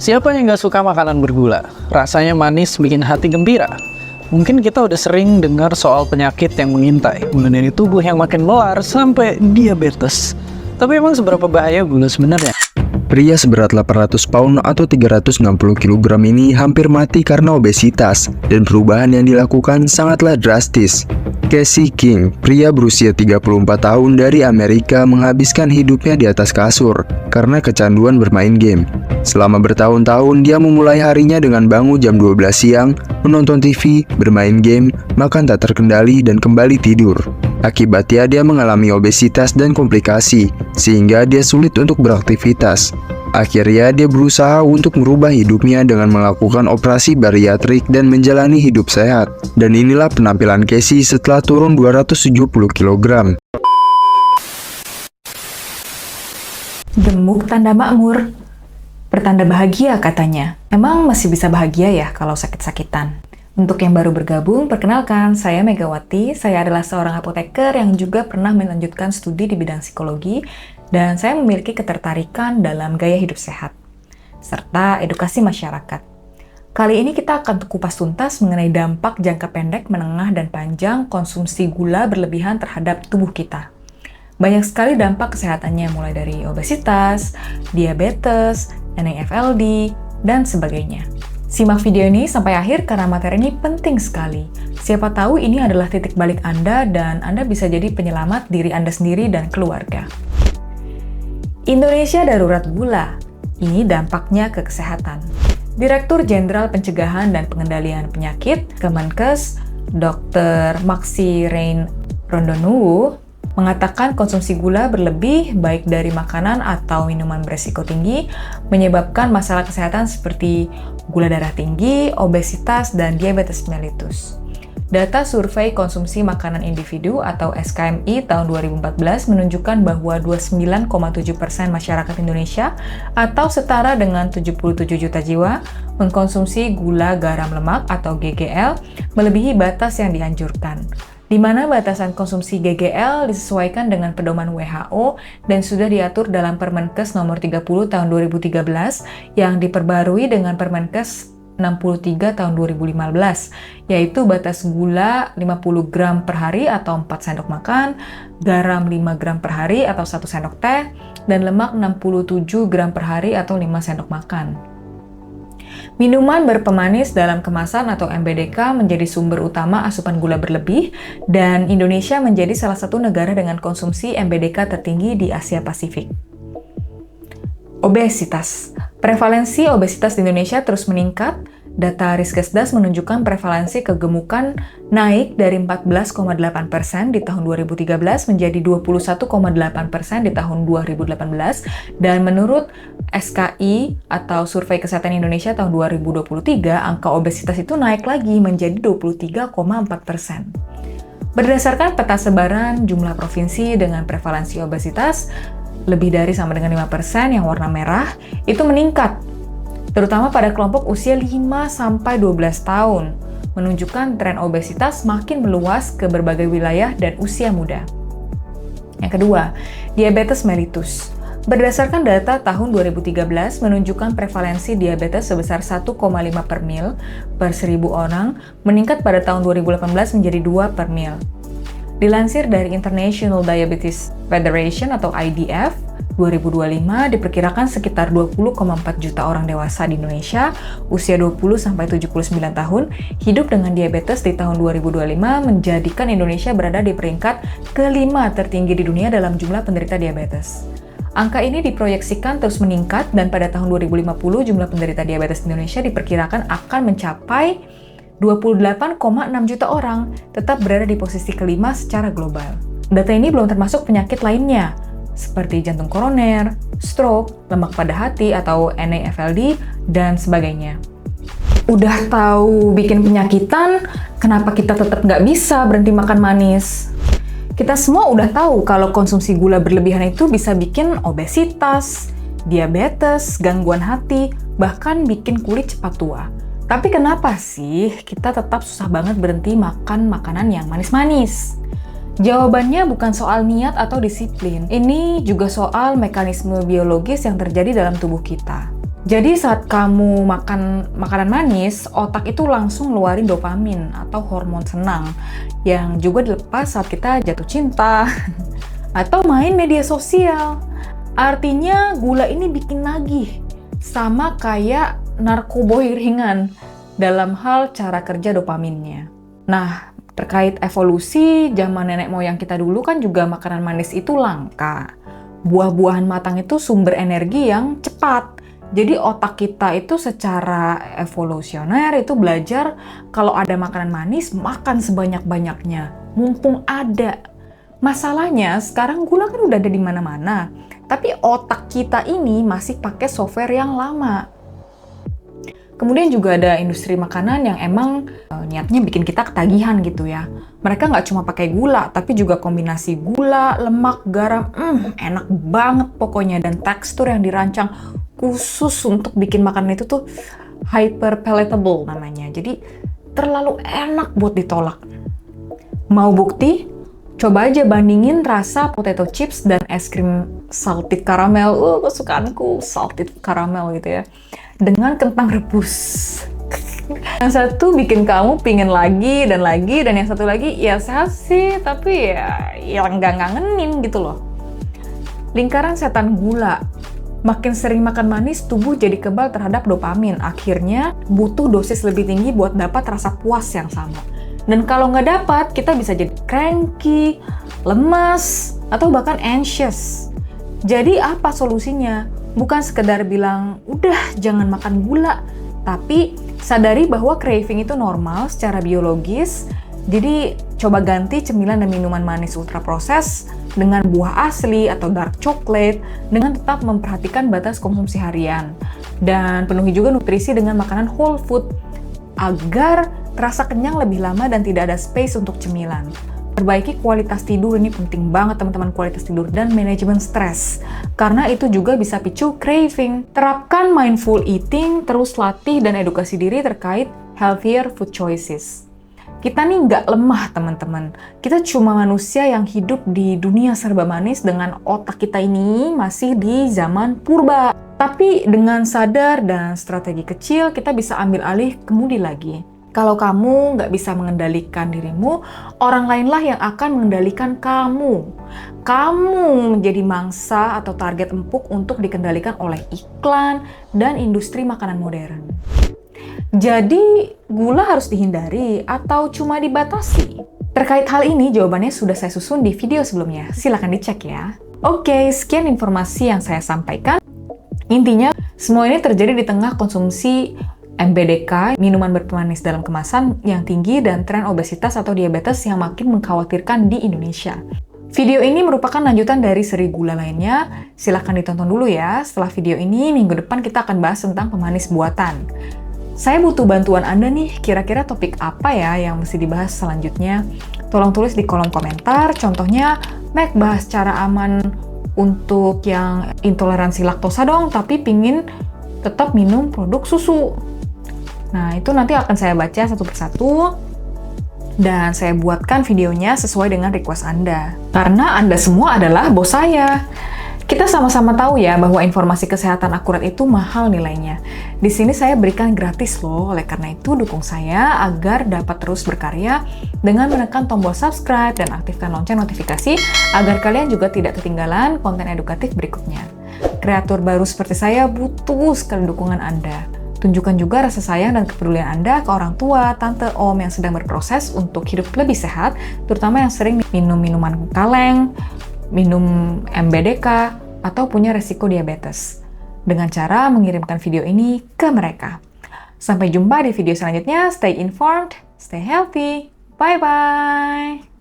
Siapa yang gak suka makanan bergula? Rasanya manis bikin hati gembira. Mungkin kita udah sering dengar soal penyakit yang mengintai, mulai dari tubuh yang makin melar sampai diabetes. Tapi emang seberapa bahaya gula sebenarnya? Pria seberat 800 pound atau 360 kg ini hampir mati karena obesitas, dan perubahan yang dilakukan sangatlah drastis. Casey King, pria berusia 34 tahun dari Amerika, menghabiskan hidupnya di atas kasur karena kecanduan bermain game. Selama bertahun-tahun, dia memulai harinya dengan bangun jam 12 siang, menonton TV, bermain game, makan tak terkendali, dan kembali tidur. Akibatnya, dia mengalami obesitas dan komplikasi, sehingga dia sulit untuk beraktivitas. Akhirnya, dia berusaha untuk merubah hidupnya dengan melakukan operasi bariatrik dan menjalani hidup sehat. Dan inilah penampilan Casey setelah turun 270 kg. Gemuk tanda makmur, pertanda bahagia katanya. Emang masih bisa bahagia ya kalau sakit-sakitan? Untuk yang baru bergabung, perkenalkan, saya Megawati. Saya adalah seorang apoteker yang juga pernah melanjutkan studi di bidang psikologi, dan saya memiliki ketertarikan dalam gaya hidup sehat, serta edukasi masyarakat. Kali ini kita akan kupas tuntas mengenai dampak jangka pendek, menengah, dan panjang konsumsi gula berlebihan terhadap tubuh kita. Banyak sekali dampak kesehatannya, mulai dari obesitas, diabetes, NAFLD, dan sebagainya. Simak video ini sampai akhir karena materi ini penting sekali. Siapa tahu ini adalah titik balik Anda dan Anda bisa jadi penyelamat diri Anda sendiri dan keluarga. Indonesia darurat gula. Ini dampaknya ke kesehatan. Direktur Jenderal Pencegahan dan Pengendalian Penyakit Kemenkes, Dr. Maksi Rein Rondonuwu, mengatakan konsumsi gula berlebih baik dari makanan atau minuman beresiko tinggi menyebabkan masalah kesehatan seperti gula darah tinggi, obesitas, dan diabetes mellitus. Data survei konsumsi makanan individu atau SKMI tahun 2014 menunjukkan bahwa 29,7% masyarakat Indonesia atau setara dengan 77 juta jiwa mengkonsumsi gula garam lemak atau GGL melebihi batas yang dianjurkan, di mana batasan konsumsi GGL disesuaikan dengan pedoman WHO dan sudah diatur dalam Permenkes nomor 30 tahun 2013 yang diperbarui dengan Permenkes 63 tahun 2015, yaitu batas gula 50 gram per hari atau 4 sendok makan, garam 5 gram per hari atau 1 sendok teh, dan lemak 67 gram per hari atau 5 sendok makan. Minuman berpemanis dalam kemasan atau MBDK menjadi sumber utama asupan gula berlebih, dan Indonesia menjadi salah satu negara dengan konsumsi MBDK tertinggi di Asia Pasifik. Obesitas. Prevalensi obesitas di Indonesia terus meningkat. Data Riskesdas menunjukkan prevalensi kegemukan naik dari 14,8% di tahun 2013 menjadi 21,8% di tahun 2018, dan menurut SKI atau Survei Kesehatan Indonesia tahun 2023, angka obesitas itu naik lagi menjadi 23,4%. Berdasarkan peta sebaran jumlah provinsi dengan prevalensi obesitas lebih dari sama dengan 5% yang warna merah, itu meningkat, terutama pada kelompok usia 5-12 tahun, menunjukkan tren obesitas makin meluas ke berbagai wilayah dan usia muda. Yang kedua, diabetes mellitus. Berdasarkan data tahun 2013 menunjukkan prevalensi diabetes sebesar 1,5 per mil per 1.000 orang, meningkat pada tahun 2018 menjadi 2 per mil. Dilansir dari International Diabetes Federation atau IDF, 2025 diperkirakan sekitar 20,4 juta orang dewasa di Indonesia usia 20-79 tahun hidup dengan diabetes di tahun 2025, menjadikan Indonesia berada di peringkat kelima tertinggi di dunia dalam jumlah penderita diabetes. Angka ini diproyeksikan terus meningkat, dan pada tahun 2050 jumlah penderita diabetes di Indonesia diperkirakan akan mencapai 28,6 juta orang, tetap berada di posisi kelima secara global. Data ini belum termasuk penyakit lainnya, seperti jantung koroner, stroke, lemak pada hati atau NAFLD, dan sebagainya. Udah tahu bikin penyakitan, kenapa kita tetap nggak bisa berhenti makan manis? Kita semua udah tahu kalau konsumsi gula berlebihan itu bisa bikin obesitas, diabetes, gangguan hati, bahkan bikin kulit cepat tua. Tapi kenapa sih kita tetap susah banget berhenti makan makanan yang manis-manis? Jawabannya bukan soal niat atau disiplin. Ini juga soal mekanisme biologis yang terjadi dalam tubuh kita. Jadi saat kamu makan makanan manis, otak itu langsung ngeluarin dopamin atau hormon senang yang juga dilepas saat kita jatuh cinta atau main media sosial. Artinya gula ini bikin nagih, sama kayak narkoboy ringan dalam hal cara kerja dopaminnya. Nah, terkait evolusi, zaman nenek moyang kita dulu kan juga makanan manis itu langka. Buah-buahan matang itu sumber energi yang cepat. Jadi otak kita itu secara evolusioner itu belajar kalau ada makanan manis, makan sebanyak-banyaknya, mumpung ada. Masalahnya sekarang gula kan udah ada di mana-mana, tapi otak kita ini masih pakai software yang lama. Kemudian juga ada industri makanan yang emang niatnya bikin kita ketagihan gitu ya. Mereka nggak cuma pakai gula, tapi juga kombinasi gula, lemak, garam, enak banget pokoknya. Dan tekstur yang dirancang khusus untuk bikin makanan itu tuh hyper palatable namanya. Jadi terlalu enak buat ditolak. Mau bukti? Coba aja bandingin rasa potato chips dan es krim salted caramel. Kesukaanku salted caramel gitu ya. Dengan kentang rebus. Yang satu bikin kamu pingin lagi, dan yang satu lagi ya sehat sih, tapi ya nggak ngangenin gitu loh. Lingkaran setan gula. Makin sering makan manis, tubuh jadi kebal terhadap dopamin. Akhirnya butuh dosis lebih tinggi buat dapat rasa puas yang sama. Dan kalau nggak dapat, kita bisa jadi cranky, lemas, atau bahkan anxious. Jadi apa solusinya? Bukan sekedar bilang, udah jangan makan gula, tapi sadari bahwa craving itu normal secara biologis. Jadi coba ganti cemilan dan minuman manis ultraproses dengan buah asli atau dark chocolate dengan tetap memperhatikan batas konsumsi harian. Dan penuhi juga nutrisi dengan makanan whole food agar terasa kenyang lebih lama dan tidak ada space untuk cemilan. Perbaiki kualitas tidur, ini penting banget teman-teman, kualitas tidur dan manajemen stres. Karena itu juga bisa picu craving. Terapkan mindful eating, terus latih dan edukasi diri terkait healthier food choices. Kita nih nggak lemah teman-teman. Kita cuma manusia yang hidup di dunia serba manis dengan otak kita ini masih di zaman purba. Tapi dengan sadar dan strategi kecil, kita bisa ambil alih kemudi lagi. Kalau kamu nggak bisa mengendalikan dirimu, orang lainlah yang akan mengendalikan kamu. Kamu menjadi mangsa atau target empuk untuk dikendalikan oleh iklan dan industri makanan modern. Jadi, gula harus dihindari atau cuma dibatasi? Terkait hal ini, jawabannya sudah saya susun di video sebelumnya. Silahkan dicek ya. Oke, sekian informasi yang saya sampaikan. Intinya, semua ini terjadi di tengah konsumsi MBDK, minuman berpemanis dalam kemasan yang tinggi, dan tren obesitas atau diabetes yang makin mengkhawatirkan di Indonesia. Video ini merupakan lanjutan dari seri gula lainnya. Silahkan ditonton dulu ya. Setelah video ini, minggu depan kita akan bahas tentang pemanis buatan. Saya butuh bantuan Anda nih, kira-kira topik apa ya yang mesti dibahas selanjutnya? Tolong tulis di kolom komentar, contohnya, Mac bahas cara aman untuk yang intoleransi laktosa dong, tapi pingin tetap minum produk susu. Nah, itu nanti akan saya baca satu persatu, dan saya buatkan videonya sesuai dengan request Anda. Karena Anda semua adalah bos saya. Kita sama-sama tahu ya bahwa informasi kesehatan akurat itu mahal nilainya. Di sini saya berikan gratis loh, oleh karena itu dukung saya agar dapat terus berkarya dengan menekan tombol subscribe dan aktifkan lonceng notifikasi agar kalian juga tidak ketinggalan konten edukatif berikutnya. Kreator baru seperti saya butuh sekali dukungan Anda. Tunjukkan juga rasa sayang dan kepedulian Anda ke orang tua, tante, om yang sedang berproses untuk hidup lebih sehat, terutama yang sering minum minuman kaleng, minum MBDK, atau punya resiko diabetes, dengan cara mengirimkan video ini ke mereka. Sampai jumpa di video selanjutnya. Stay informed, stay healthy. Bye-bye.